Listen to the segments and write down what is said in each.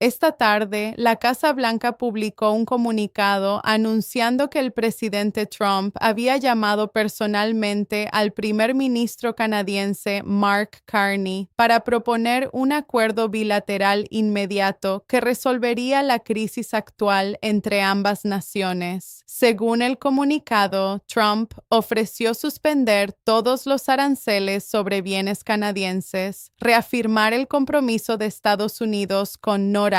Esta tarde, la Casa Blanca publicó un comunicado anunciando que el presidente Trump había llamado personalmente al primer ministro canadiense Mark Carney para proponer un acuerdo bilateral inmediato que resolvería la crisis actual entre ambas naciones. Según el comunicado, Trump ofreció suspender todos los aranceles sobre bienes canadienses, reafirmar el compromiso de Estados Unidos con NORAD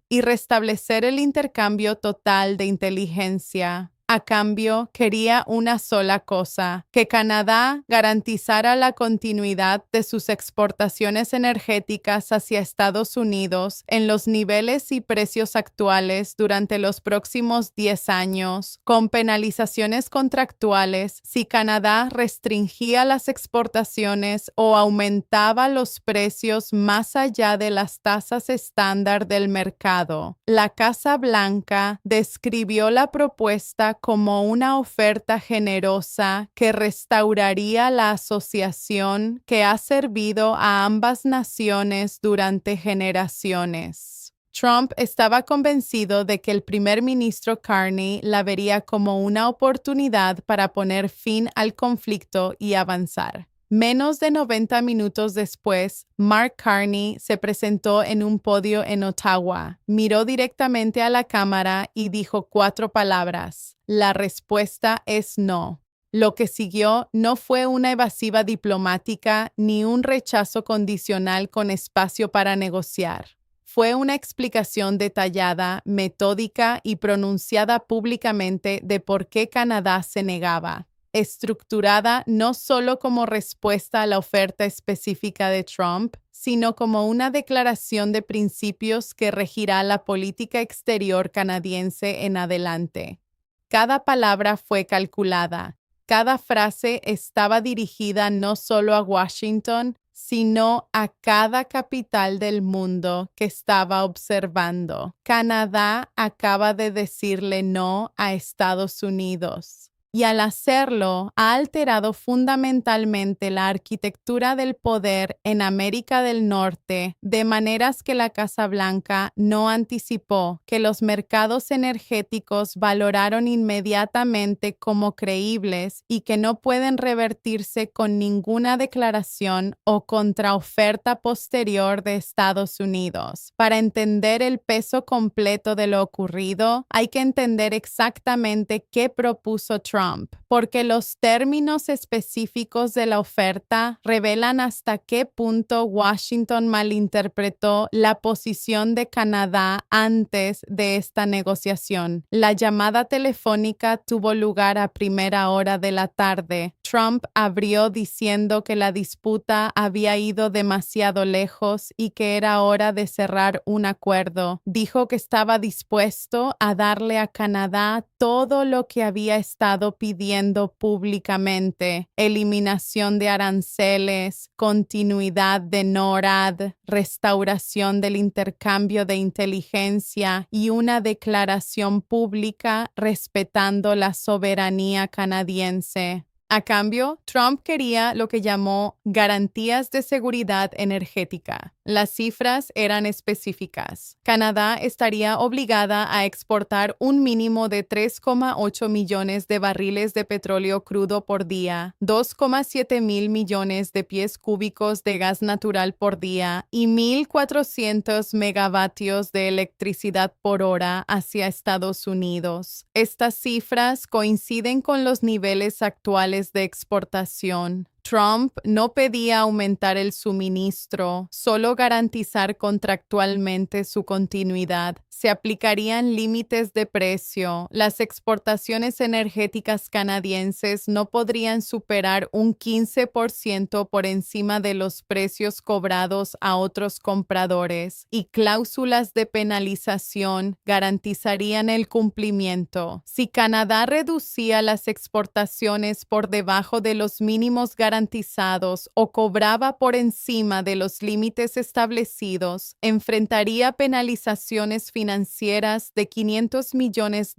y restablecer el intercambio total de inteligencia. A cambio, quería una sola cosa: que Canadá garantizara la continuidad de sus exportaciones energéticas hacia Estados Unidos en los niveles y precios actuales durante los próximos 10 años, con penalizaciones contractuales si Canadá restringía las exportaciones o aumentaba los precios más allá de las tasas estándar del mercado. La Casa Blanca describió la propuesta como una oferta generosa que restauraría la asociación que ha servido a ambas naciones durante generaciones. Trump estaba convencido de que el primer ministro Carney la vería como una oportunidad para poner fin al conflicto y avanzar. Menos de 90 minutos después, Mark Carney se presentó en un podio en Ottawa, miró directamente a la cámara y dijo 4 palabras: la respuesta es no. Lo que siguió no fue una evasiva diplomática ni un rechazo condicional con espacio para negociar. Fue una explicación detallada, metódica y pronunciada públicamente de por qué Canadá se negaba, estructurada no solo como respuesta a la oferta específica de Trump, sino como una declaración de principios que regirá la política exterior canadiense en adelante. Cada palabra fue calculada, cada frase estaba dirigida no solo a Washington, sino a cada capital del mundo que estaba observando. Canadá acaba de decirle no a Estados Unidos. Y al hacerlo, ha alterado fundamentalmente la arquitectura del poder en América del Norte, de maneras que la Casa Blanca no anticipó, que los mercados energéticos valoraron inmediatamente como creíbles y que no pueden revertirse con ninguna declaración o contraoferta posterior de Estados Unidos. Para entender el peso completo de lo ocurrido, hay que entender exactamente qué propuso Trump, porque los términos específicos de la oferta revelan hasta qué punto Washington malinterpretó la posición de Canadá antes de esta negociación. La llamada telefónica tuvo lugar a primera hora de la tarde. Trump abrió diciendo que la disputa había ido demasiado lejos y que era hora de cerrar un acuerdo. Dijo que estaba dispuesto a darle a Canadá todo lo que había estado pidiendo públicamente: eliminación de aranceles, continuidad de NORAD, restauración del intercambio de inteligencia y una declaración pública respetando la soberanía canadiense. A cambio, Trump quería lo que llamó garantías de seguridad energética. Las cifras eran específicas. Canadá estaría obligada a exportar un mínimo de 3,8 millones de barriles de petróleo crudo por día, 2,7 mil millones de pies cúbicos de gas natural por día y 1,400 megavatios de electricidad por hora hacia Estados Unidos. Estas cifras coinciden con los niveles actuales de exportación. Trump no pedía aumentar el suministro, solo garantizar contractualmente su continuidad. Se aplicarían límites de precio. Las exportaciones energéticas canadienses no podrían superar un 15% por encima de los precios cobrados a otros compradores, y cláusulas de penalización garantizarían el cumplimiento. Si Canadá reducía las exportaciones por debajo de los mínimos garantizados o cobraba por encima de los límites establecidos, enfrentaría penalizaciones financieras de $500 millones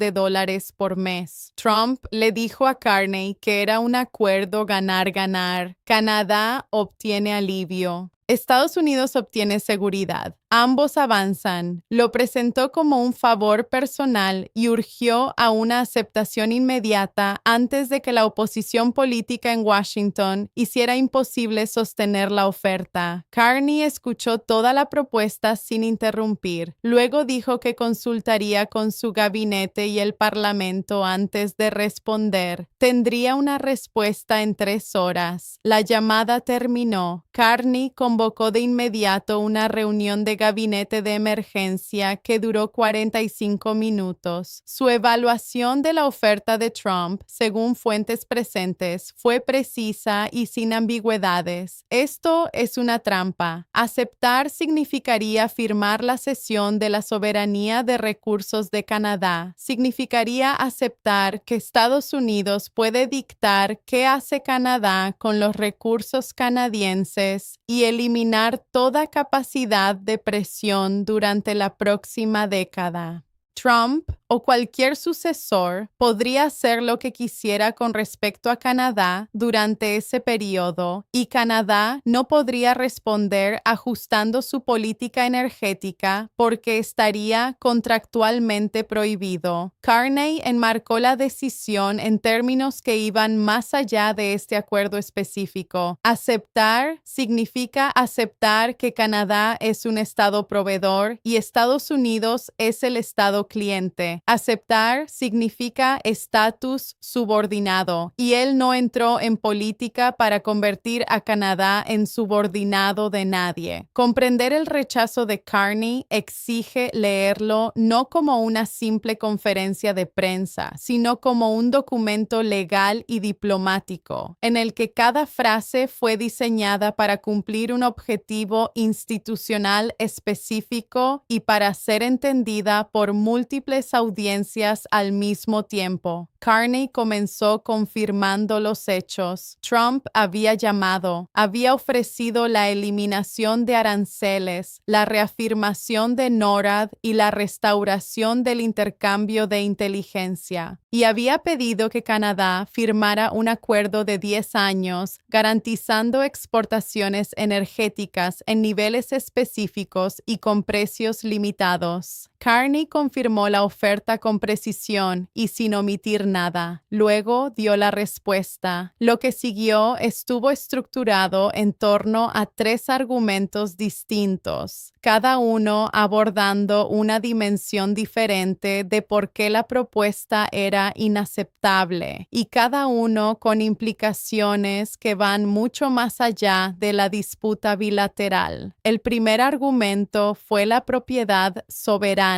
por mes. Trump le dijo a Carney que era un acuerdo ganar-ganar. Canadá obtiene alivio. Estados Unidos obtiene seguridad. Ambos avanzan. Lo presentó como un favor personal y urgió a una aceptación inmediata antes de que la oposición política en Washington hiciera imposible sostener la oferta. Carney escuchó toda la propuesta sin interrumpir. Luego dijo que consultaría con su gabinete y el Parlamento antes de responder. Tendría una respuesta en 3 horas. La llamada terminó. Carney convocó de inmediato una reunión de gabinete de emergencia que duró 45 minutos. Su evaluación de la oferta de Trump, según fuentes presentes, fue precisa y sin ambigüedades. Esto es una trampa. Aceptar significaría firmar la cesión de la soberanía de recursos de Canadá. Significaría aceptar que Estados Unidos puede dictar qué hace Canadá con los recursos canadienses y eliminar toda capacidad de presión durante la próxima década. Trump o cualquier sucesor podría hacer lo que quisiera con respecto a Canadá durante ese periodo y Canadá no podría responder ajustando su política energética porque estaría contractualmente prohibido. Carney enmarcó la decisión en términos que iban más allá de este acuerdo específico. Aceptar significa aceptar que Canadá es un estado proveedor y Estados Unidos es el estado cliente. Aceptar significa estatus subordinado, y él no entró en política para convertir a Canadá en subordinado de nadie. Comprender el rechazo de Carney exige leerlo no como una simple conferencia de prensa, sino como un documento legal y diplomático, en el que cada frase fue diseñada para cumplir un objetivo institucional específico y para ser entendida por múltiples audiencias al mismo tiempo. Carney comenzó confirmando los hechos. Trump había ofrecido la eliminación de aranceles, la reafirmación de NORAD y la restauración del intercambio de inteligencia, y había pedido que Canadá firmara un acuerdo de 10 años garantizando exportaciones energéticas en niveles específicos y con precios limitados. Carney confirmó la oferta con precisión y sin omitir nada. Luego dio la respuesta. Lo que siguió estuvo estructurado en torno a 3 argumentos distintos, cada uno abordando una dimensión diferente de por qué la propuesta era inaceptable, y cada uno con implicaciones que van mucho más allá de la disputa bilateral. El primer argumento fue la propiedad soberana.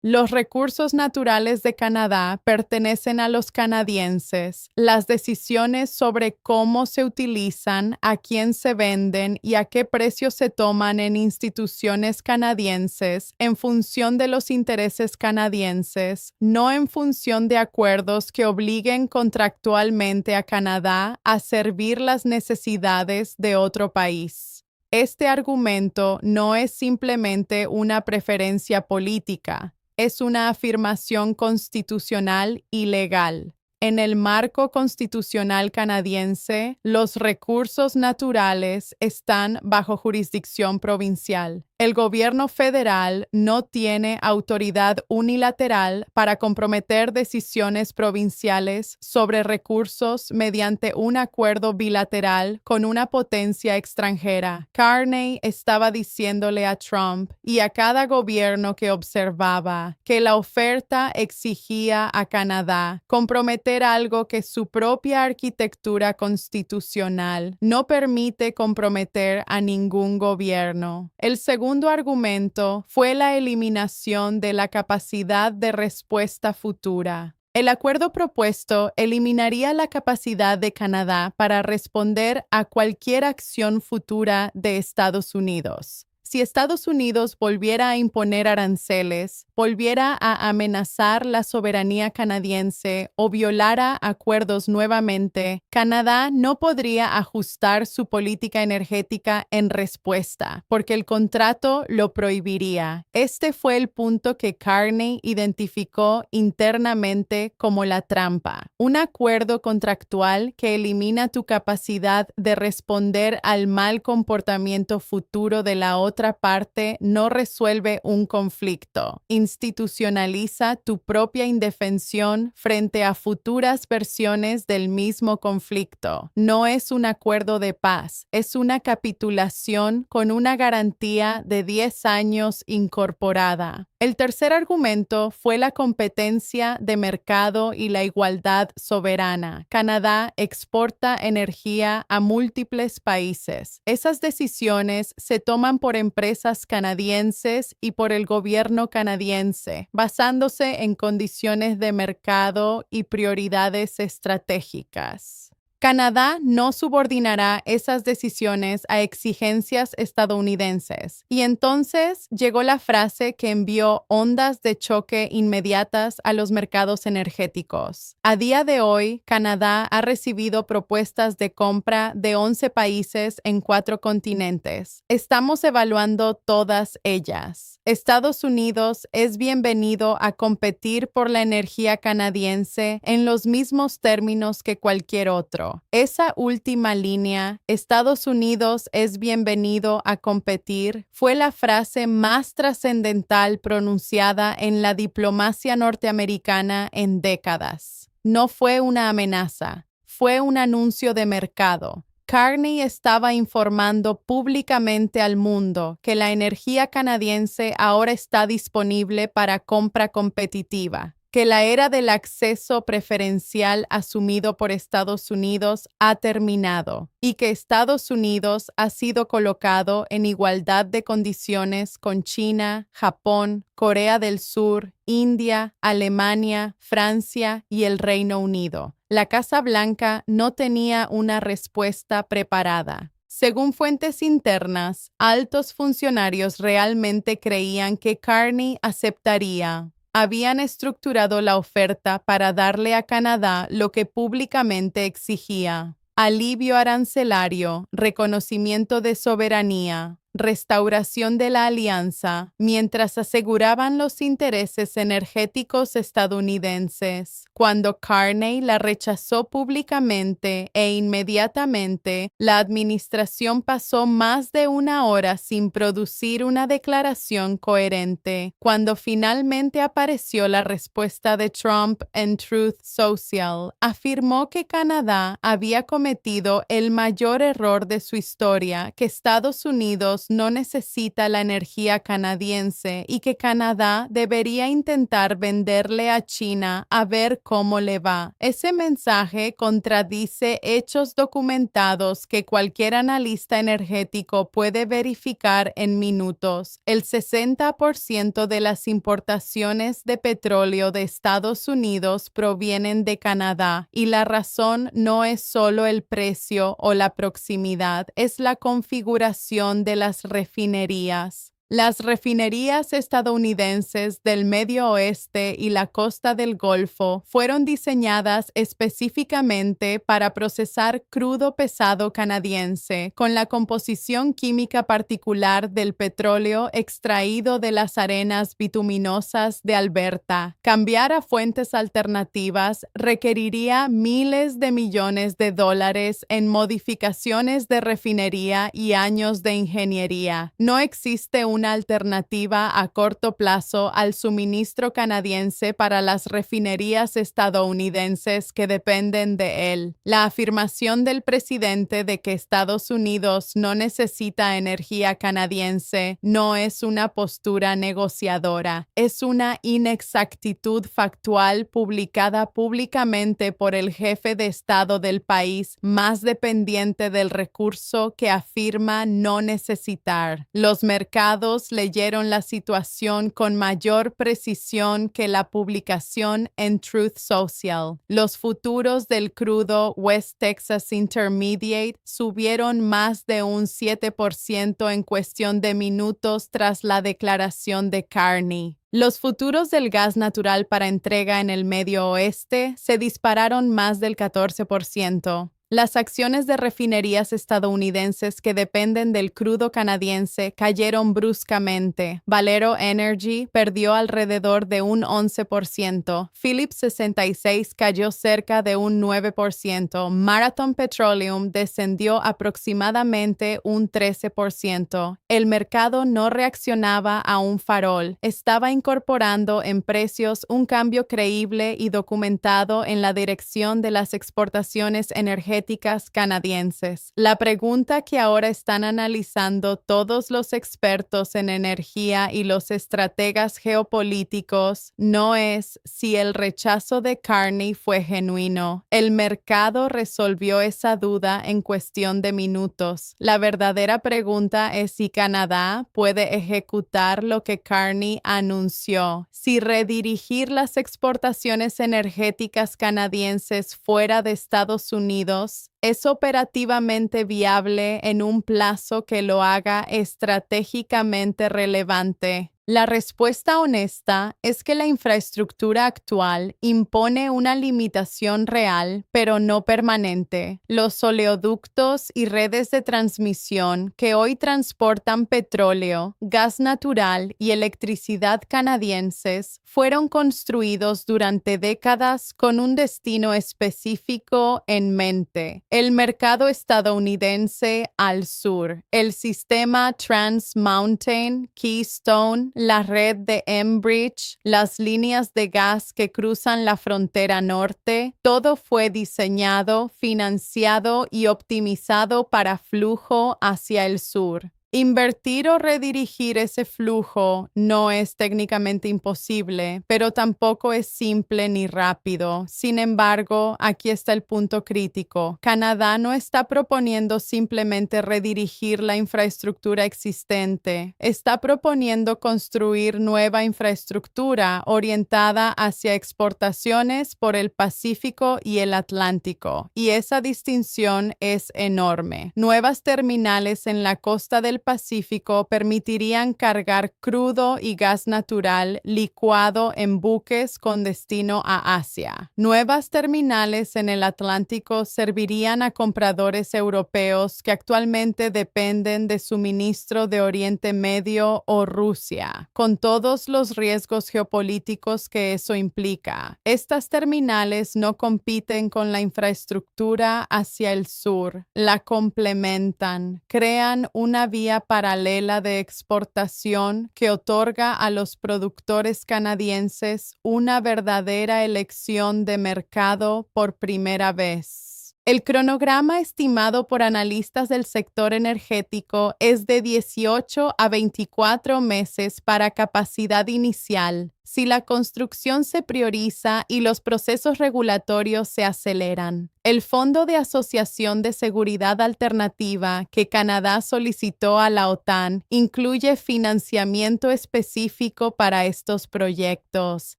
Los recursos naturales de Canadá pertenecen a los canadienses. Las decisiones sobre cómo se utilizan, a quién se venden y a qué precio se toman en instituciones canadienses en función de los intereses canadienses, no en función de acuerdos que obliguen contractualmente a Canadá a servir las necesidades de otro país. Este argumento no es simplemente una preferencia política, es una afirmación constitucional y legal. En el marco constitucional canadiense, los recursos naturales están bajo jurisdicción provincial. El gobierno federal no tiene autoridad unilateral para comprometer decisiones provinciales sobre recursos mediante un acuerdo bilateral con una potencia extranjera. Carney estaba diciéndole a Trump y a cada gobierno que observaba que la oferta exigía a Canadá comprometer algo que su propia arquitectura constitucional no permite comprometer a ningún gobierno. El segundo argumento fue la eliminación de la capacidad de respuesta futura. El acuerdo propuesto eliminaría la capacidad de Canadá para responder a cualquier acción futura de Estados Unidos. Si Estados Unidos volviera a imponer aranceles, volviera a amenazar la soberanía canadiense o violara acuerdos nuevamente, Canadá no podría ajustar su política energética en respuesta, porque el contrato lo prohibiría. Este fue el punto que Carney identificó internamente como la trampa. Un acuerdo contractual que elimina tu capacidad de responder al mal comportamiento futuro de la otra parte no resuelve un conflicto. Institucionaliza tu propia indefensión frente a futuras versiones del mismo conflicto. No es un acuerdo de paz, es una capitulación con una garantía de 10 años incorporada. El tercer argumento fue la competencia de mercado y la igualdad soberana. Canadá exporta energía a múltiples países. Esas decisiones se toman por empresas canadienses y por el gobierno canadiense, basándose en condiciones de mercado y prioridades estratégicas. Canadá no subordinará esas decisiones a exigencias estadounidenses. Y entonces llegó la frase que envió ondas de choque inmediatas a los mercados energéticos. A día de hoy, Canadá ha recibido propuestas de compra de 11 países en 4 continentes. Estamos evaluando todas ellas. Estados Unidos es bienvenido a competir por la energía canadiense en los mismos términos que cualquier otro. Esa última línea, Estados Unidos es bienvenido a competir, fue la frase más trascendental pronunciada en la diplomacia norteamericana en décadas. No fue una amenaza, fue un anuncio de mercado. Carney estaba informando públicamente al mundo que la energía canadiense ahora está disponible para compra competitiva, que la era del acceso preferencial asumido por Estados Unidos ha terminado y que Estados Unidos ha sido colocado en igualdad de condiciones con China, Japón, Corea del Sur, India, Alemania, Francia y el Reino Unido. La Casa Blanca no tenía una respuesta preparada. Según fuentes internas, altos funcionarios realmente creían que Carney aceptaría. Habían estructurado la oferta para darle a Canadá lo que públicamente exigía: alivio arancelario, reconocimiento de soberanía, restauración de la alianza, mientras aseguraban los intereses energéticos estadounidenses. Cuando Carney la rechazó públicamente e inmediatamente, la administración pasó más de 1 hora sin producir una declaración coherente. Cuando finalmente apareció la respuesta de Trump en Truth Social, afirmó que Canadá había cometido el mayor error de su historia, que Estados Unidos no necesita la energía canadiense y que Canadá debería intentar venderle a China a ver cómo le va. Ese mensaje contradice hechos documentados que cualquier analista energético puede verificar en minutos. El 60% de las importaciones de petróleo de Estados Unidos provienen de Canadá, y la razón no es solo el precio o la proximidad, es la configuración de las refinerías. Las refinerías estadounidenses del Medio Oeste y la costa del Golfo fueron diseñadas específicamente para procesar crudo pesado canadiense con la composición química particular del petróleo extraído de las arenas bituminosas de Alberta. Cambiar a fuentes alternativas requeriría miles de millones de dólares en modificaciones de refinería y años de ingeniería. No existe una alternativa a corto plazo al suministro canadiense para las refinerías estadounidenses que dependen de él. La afirmación del presidente de que Estados Unidos no necesita energía canadiense no es una postura negociadora, es una inexactitud factual publicada públicamente por el jefe de Estado del país más dependiente del recurso que afirma no necesitar. Los mercados empleados leyeron la situación con mayor precisión que la publicación en Truth Social. Los futuros del crudo West Texas Intermediate subieron más de un 7% en cuestión de minutos tras la declaración de Carney. Los futuros del gas natural para entrega en el Medio Oeste se dispararon más del 14%. Las acciones de refinerías estadounidenses que dependen del crudo canadiense cayeron bruscamente. Valero Energy perdió alrededor de un 11%. Phillips 66 cayó cerca de un 9%. Marathon Petroleum descendió aproximadamente un 13%. El mercado no reaccionaba a un farol. Estaba incorporando en precios un cambio creíble y documentado en la dirección de las exportaciones energéticas canadienses. La pregunta que ahora están analizando todos los expertos en energía y los estrategas geopolíticos no es si el rechazo de Carney fue genuino. El mercado resolvió esa duda en cuestión de minutos. La verdadera pregunta es si Canadá puede ejecutar lo que Carney anunció, si redirigir las exportaciones energéticas canadienses fuera de Estados Unidos es operativamente viable en un plazo que lo haga estratégicamente relevante. La respuesta honesta es que la infraestructura actual impone una limitación real, pero no permanente. Los oleoductos y redes de transmisión que hoy transportan petróleo, gas natural y electricidad canadienses fueron construidos durante décadas con un destino específico en mente: el mercado estadounidense al sur, el sistema Trans Mountain, Keystone, la red de Enbridge, las líneas de gas que cruzan la frontera norte. Todo fue diseñado, financiado y optimizado para flujo hacia el sur. Invertir o redirigir ese flujo no es técnicamente imposible, pero tampoco es simple ni rápido. Sin embargo, aquí está el punto crítico. Canadá no está proponiendo simplemente redirigir la infraestructura existente. Está proponiendo construir nueva infraestructura orientada hacia exportaciones por el Pacífico y el Atlántico. Y esa distinción es enorme. Nuevas terminales en la costa del Pacífico permitirían cargar crudo y gas natural licuado en buques con destino a Asia. Nuevas terminales en el Atlántico servirían a compradores europeos que actualmente dependen de suministro de Oriente Medio o Rusia, con todos los riesgos geopolíticos que eso implica. Estas terminales no compiten con la infraestructura hacia el sur, la complementan, crean una vía paralela de exportación que otorga a los productores canadienses una verdadera elección de mercado por primera vez. El cronograma estimado por analistas del sector energético es de 18 a 24 meses para capacidad inicial, si la construcción se prioriza y los procesos regulatorios se aceleran. El Fondo de Asociación de Seguridad Alternativa que Canadá solicitó a la OTAN incluye financiamiento específico para estos proyectos.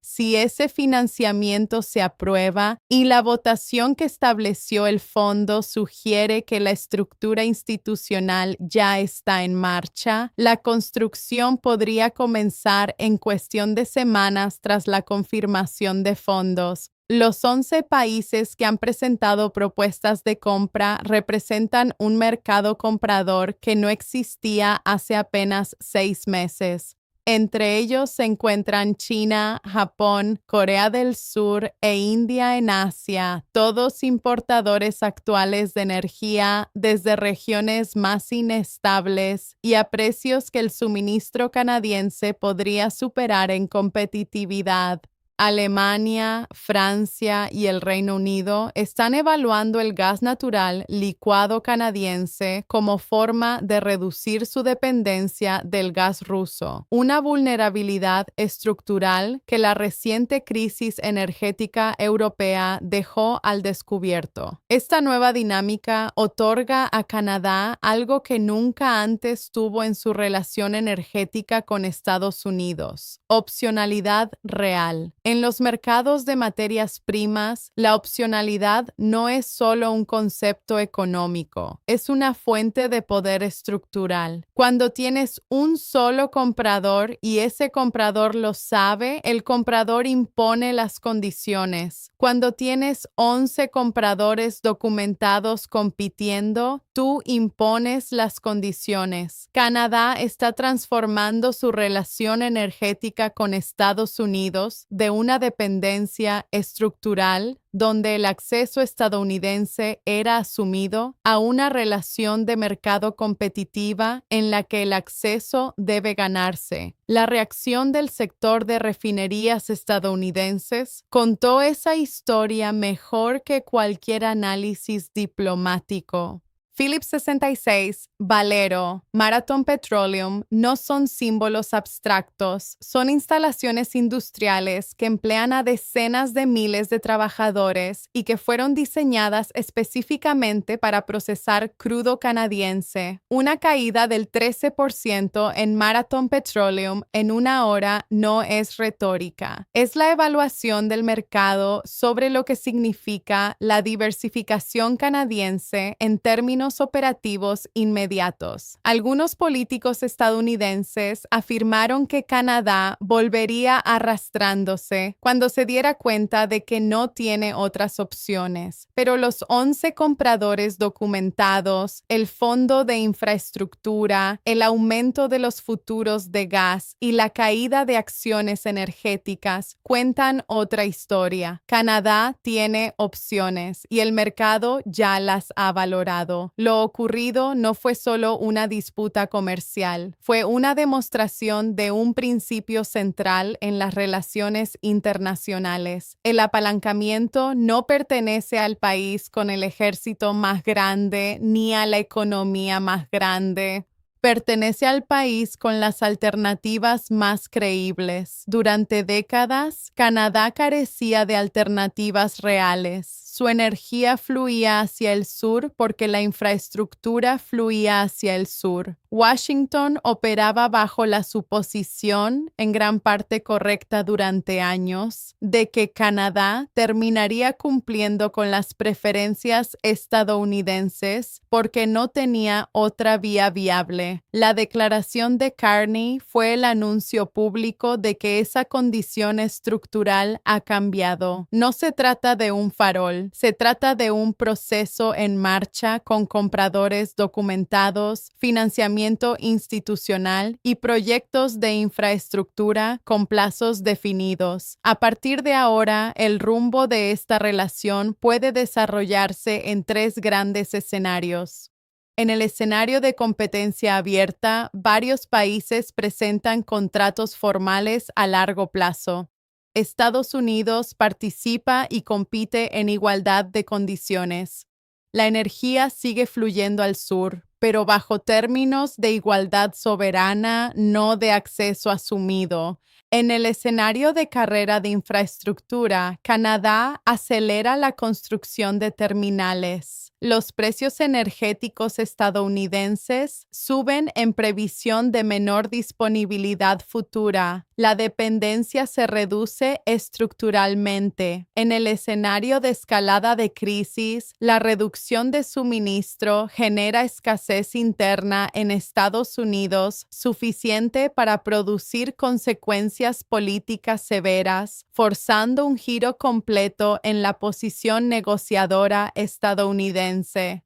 Si ese financiamiento se aprueba y la votación que estableció el fondo sugiere que la estructura institucional ya está en marcha, la construcción podría comenzar en cuestión de semanas tras la confirmación de fondos. Los 11 países que han presentado propuestas de compra representan un mercado comprador que no existía hace apenas 6 meses. Entre ellos se encuentran China, Japón, Corea del Sur e India en Asia, todos importadores actuales de energía desde regiones más inestables y a precios que el suministro canadiense podría superar en competitividad. Alemania, Francia y el Reino Unido están evaluando el gas natural licuado canadiense como forma de reducir su dependencia del gas ruso, una vulnerabilidad estructural que la reciente crisis energética europea dejó al descubierto. Esta nueva dinámica otorga a Canadá algo que nunca antes tuvo en su relación energética con Estados Unidos: opcionalidad real. En los mercados de materias primas, la opcionalidad no es solo un concepto económico, es una fuente de poder estructural. Cuando tienes un solo comprador y ese comprador lo sabe, el comprador impone las condiciones. Cuando tienes 11 compradores documentados compitiendo, tú impones las condiciones. Canadá está transformando su relación energética con Estados Unidos de una dependencia estructural, donde el acceso estadounidense era asumido, a una relación de mercado competitiva en la que el acceso debe ganarse. La reacción del sector de refinerías estadounidenses contó esa historia mejor que cualquier análisis diplomático. Phillips 66, Valero, Marathon Petroleum no son símbolos abstractos, son instalaciones industriales que emplean a decenas de miles de trabajadores y que fueron diseñadas específicamente para procesar crudo canadiense. Una caída del 13% en Marathon Petroleum en una hora no es retórica. Es la evaluación del mercado sobre lo que significa la diversificación canadiense en términos operativos inmediatos. Algunos políticos estadounidenses afirmaron que Canadá volvería arrastrándose cuando se diera cuenta de que no tiene otras opciones, pero los 11 compradores documentados, el fondo de infraestructura, el aumento de los futuros de gas y la caída de acciones energéticas cuentan otra historia. Canadá tiene opciones y el mercado ya las ha valorado. Lo ocurrido no fue solo una disputa comercial, fue una demostración de un principio central en las relaciones internacionales. El apalancamiento no pertenece al país con el ejército más grande ni a la economía más grande. Pertenece al país con las alternativas más creíbles. Durante décadas, Canadá carecía de alternativas reales. Su energía fluía hacia el sur porque la infraestructura fluía hacia el sur. Washington operaba bajo la suposición, en gran parte correcta durante años, de que Canadá terminaría cumpliendo con las preferencias estadounidenses porque no tenía otra vía viable. La declaración de Carney fue el anuncio público de que esa condición estructural ha cambiado. No se trata de un farol, se trata de un proceso en marcha con compradores documentados, financiamiento institucional y proyectos de infraestructura con plazos definidos. A partir de ahora, el rumbo de esta relación puede desarrollarse en 3 grandes escenarios. En el escenario de competencia abierta, varios países presentan contratos formales a largo plazo. Estados Unidos participa y compite en igualdad de condiciones. La energía sigue fluyendo al sur, pero bajo términos de igualdad soberana, no de acceso asumido. En el escenario de carrera de infraestructura, Canadá acelera la construcción de terminales. Los precios energéticos estadounidenses suben en previsión de menor disponibilidad futura. La dependencia se reduce estructuralmente. En el escenario de escalada de crisis, la reducción de suministro genera escasez interna en Estados Unidos suficiente para producir consecuencias políticas severas, forzando un giro completo en la posición negociadora estadounidense.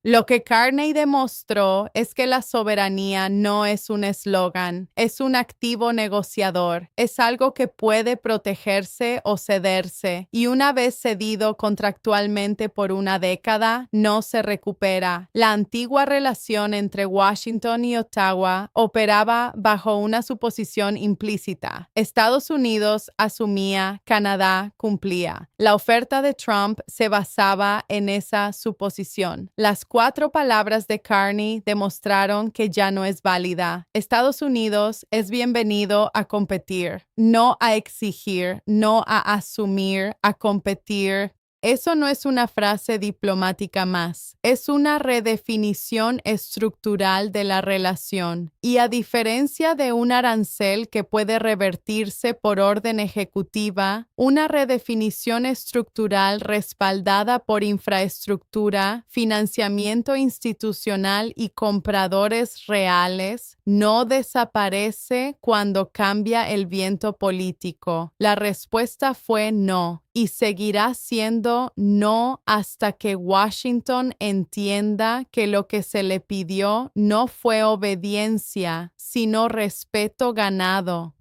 Lo que Carney demostró es que la soberanía no es un eslogan, es un activo negociador. es algo que puede protegerse o cederse, y una vez cedido contractualmente por una década, no se recupera. La antigua relación entre Washington y Ottawa operaba bajo una suposición implícita. Estados Unidos asumía, Canadá cumplía. La oferta de Trump se basaba en esa suposición. Las 4 palabras de Carney demostraron que ya no es válida. Estados Unidos es bienvenido a competir, no a exigir, no a asumir, a competir. Eso no es una frase diplomática más, es una redefinición estructural de la relación. Y a diferencia de un arancel que puede revertirse por orden ejecutiva, una redefinición estructural respaldada por infraestructura, financiamiento institucional y compradores reales no desaparece cuando cambia el viento político. La respuesta fue no. Y seguirá siendo no hasta que Washington entienda que lo que se le pidió no fue obediencia, sino respeto ganado.